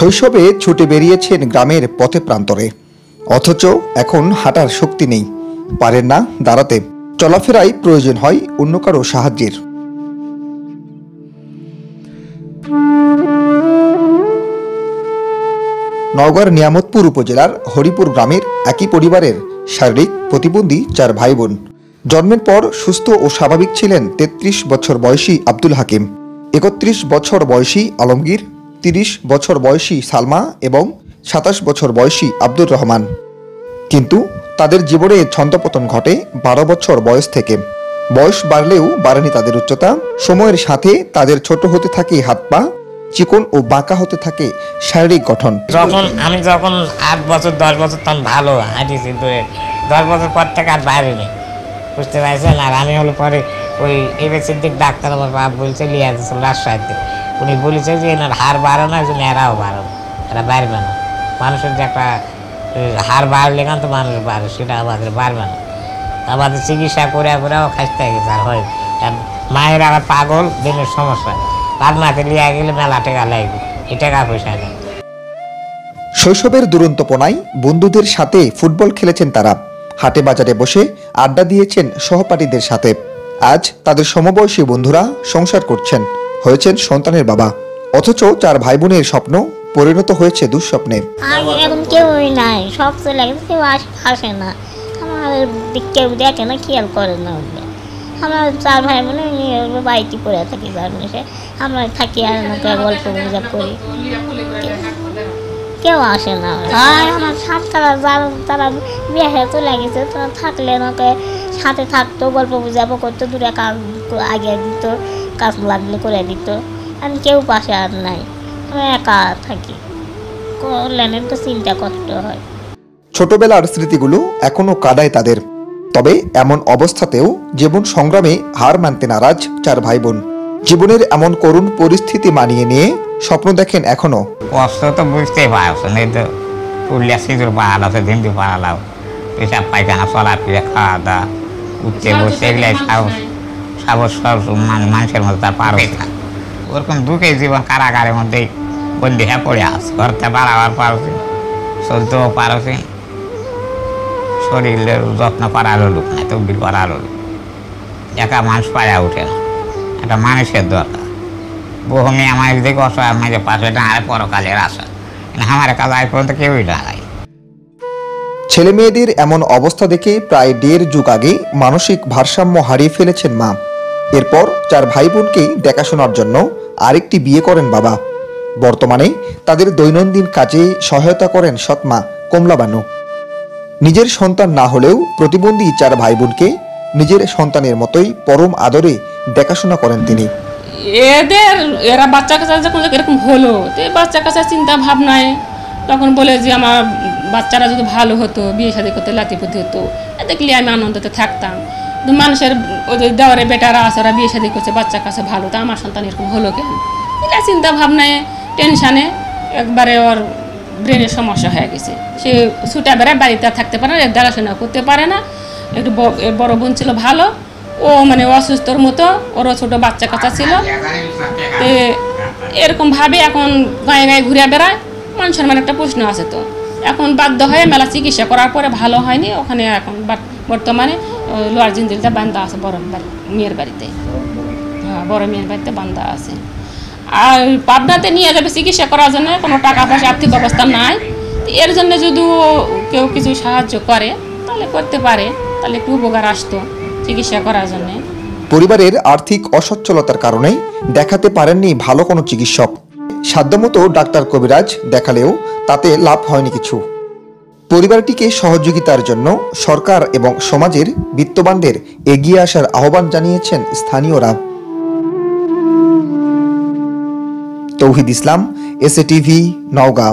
শৈশবে ছুটে বেরিয়েছেন গ্রামের পথে প্রান্তরে, অথচ এখন হাঁটার শক্তি নেই, পারেন না দাঁড়াতে। চলাফেরায় প্রয়োজন হয় অন্য কারো সাহায্যের। নওগাঁর নিয়ামতপুর উপজেলার হরিপুর গ্রামের একই পরিবারের শারীরিক প্রতিবন্ধী 4 ভাই বোন। জন্মের পর সুস্থ ও স্বাভাবিক ছিলেন 33 বছর বয়সী আব্দুল হাকিম, 31 বছর বয়সী আলমগীর, 30 বছর বয়সী সালমা এবং 27 বছর বয়সী আব্দুর রহমান। কিন্তু তাদের জীবনে ছন্দপতন ঘটে 12 বছর বয়স থেকে। বয়স বাড়লেও বাড়েনি তাদের উচ্চতা। সময়ের সাথে তাদের ছোট হতে থাকে হাত পা, চিকন ও বাঁকা হতে থাকে শারীরিক গঠন। আমি যখন 8 বছর 10 বছর তখন ভালো হাঁটিছি, 10 বছর পর থেকে আর বাড়িনি, বুঝতে পারছেন। আর আমি হলো পরে ওই এবেসির দিক ডাক্তার আমার বাপ বলছে নিয়ে আসছিল রাজশাহীতে। উনি বলেছে যে এনার হাড় বাড়ো না, এই জন্য এরাও বাড়ো, এরা বাড়বে না। মানুষের যে একটা হাড় বাড়লে কেন তো মানুষ বাড়ে, সেটা আমাদের বাড়বে না। আমাদের চিকিৎসা করেও খাইতে গেছে। আর হয় মায়ের আবার পাগল, দিনের সমস্যা, পাগনাতে লিয়ে গেলে মেলা টাকা লাগবে, এই টাকা পয়সা নেই। শৈশবের দুরন্তপনায় বন্ধুদের সাথে ফুটবল খেলেছেন তারা, হাটে বাজারে বসে আড্ডা দিয়েছেন সহপাঠীদের সাথে। আজ তাদের সমবয়সী বন্ধুরা সংসার করছেন, হয়েছেন সন্তানের বাবা। অথচ 4 ভাই বোনের স্বপ্ন পরিণত হয়েছে দুঃস্বপ্নে। এখন কেউই নাই, সব চলে গেছে, কেউ আসে না, আমার কেউ দেখে না, খেয়াল করে না। আমরা 4 ভাই বোনে বাড়িতে পড়ে থাকি, জার্মানিতে আমরা থাকি আর না গল্প গুজব করি, কেউ আসে না। আর আমার সাতকারা তারা বিয়ে হয়ে চলে গেছে, তারা থাকলে আমাকে সাথে থাকতো, গল্প বুঝাবো করতো, দূরে কাজ আগে দিত, কাজ লাগলে করে দিত। আমি কেউ পাশে আর নাই, আমি একা থাকি, করলেনের তো চিন্তা কষ্ট হয়। ছোটবেলার স্মৃতিগুলো এখনো কাদায় তাদের। তবে এমন অবস্থাতেও জীবন সংগ্রামে হার মানতে নারাজ 4 ভাই বোন। জীবনের এমন করুণ পরিস্থিতি মানিয়ে নিয়ে স্বপ্ন দেখেন এখনো। কষ্ট তো বুঝতেই পারছেন, এই তো পুরুলিয়া সিঁদুর পাহাড় আছে, ধিন্দি পাহাড়াও, পেশাব পায়খানা, চলাফেরা, খাওয়া দাওয়া, উঠতে বসতে, এগুলাই সাবস মানুষের মধ্যে তার পার হয়ে থাকে। ওরকম দুঃখে জীবন কারাগারের মধ্যেই বন্দি হয়ে পড়ে আছে। ঘরতে বাড়াবার পারছি, চলতেও পারছি, শরীরের যত্ন করারও লোক নাই, তকবির করারও লোক। একা মানুষ পায়া উঠে না, একটা মানুষের দরকার। বহু মেয়ে আমার দিকে অসহায় মাঝে পাশে ডাঙায় পরকালের আশা, আমার কাজ আজ পর্যন্ত কেউই ডাঙায়। ছেলে মেয়েদের এমন অবস্থা দেখে প্রায় 1.5 যুগ আগে মানসিক ভারসাম্য হারিয়ে ফেলেছেন মা। এরপর 4 ভাই বোনকেই দেখাশোনার জন্য আরেকটি বিয়ে করেন বাবা। বর্তমানে তাদের দৈনন্দিন কাজে সহায়তা করেন সৎমা কমলা বানু। নিজের সন্তান না হলেও প্রতিবন্ধী 4 ভাই বোনকে নিজের সন্তানের মতোই পরম আদরে দেখাশোনা করেন তিনি। এরা বাচ্চা কাচ্চা যখন এরকম হলো, তো বাচ্চা কাচ্চা চিন্তা ভাবনায় তখন বলে যে আমার বাচ্চারা যদি ভালো হতো, বিয়ে শাদী করতে লাতিপতি হতো, দেখলে আমি আনন্দতে থাকতাম। মানুষের ওই যে দেওয়ারে বেটারা আছে, ওরা বিয়ে শাদী করছে, বাচ্চা কাছে ভালো, তো আমার সন্তান এরকম হলো কেন? এটা চিন্তা ভাবনায় টেনশানে একবারে ওর ব্রেনের সমস্যা হয়ে গেছে। সে ছুটে বেড়ায়, বাড়িতে থাকতে পারে না, দেখাশোনা করতে পারে না। একটু বড় বোন ছিল ভালো, ও মানে অসুস্থর মতো, ওরও ছোটো বাচ্চা কাচ্চা ছিল। তো এরকম ভাবে এখন গায়ে গায়ে ঘুরে বেড়ায়। মানুষের মানে একটা প্রশ্ন আছে, তো এখন বাধ্য হয়ে মেলা চিকিৎসা করার পরে ভালো হয়নি। ওখানে এখন বর্তমানে লোয়ার জিন্দিলটা বান্ধা আছে, বড় মেয়ের বাড়িতে। হ্যাঁ, বড় মেয়ের বাড়িতে বান্ধা আছে। আর পাবনাতে নিয়ে যাবে চিকিৎসা করার জন্য, কোনো টাকা পয়সা আর্থিক অবস্থা নাই। এর জন্য যদি কেউ কিছু সাহায্য করে তাহলে করতে পারে, তাহলে একটু উপকার আসতো চিকিৎসা করার জন্য। পরিবারের আর্থিক অসচ্ছলতার কারণে দেখাতে পারেননি ভালো কোনো চিকিৎসক। সাধ্যমতো ডাক্তার কবিরাজ দেখালেও তাতে লাভ হয়নি কিছু। পরিবারটিকে সহযোগিতার জন্য সরকার এবং সমাজের বিত্তবানদের এগিয়ে আসার আহ্বান জানিয়েছেন স্থানীয়রা। তৌহিদ ইসলাম, এসএ টিভি, নওগাঁ।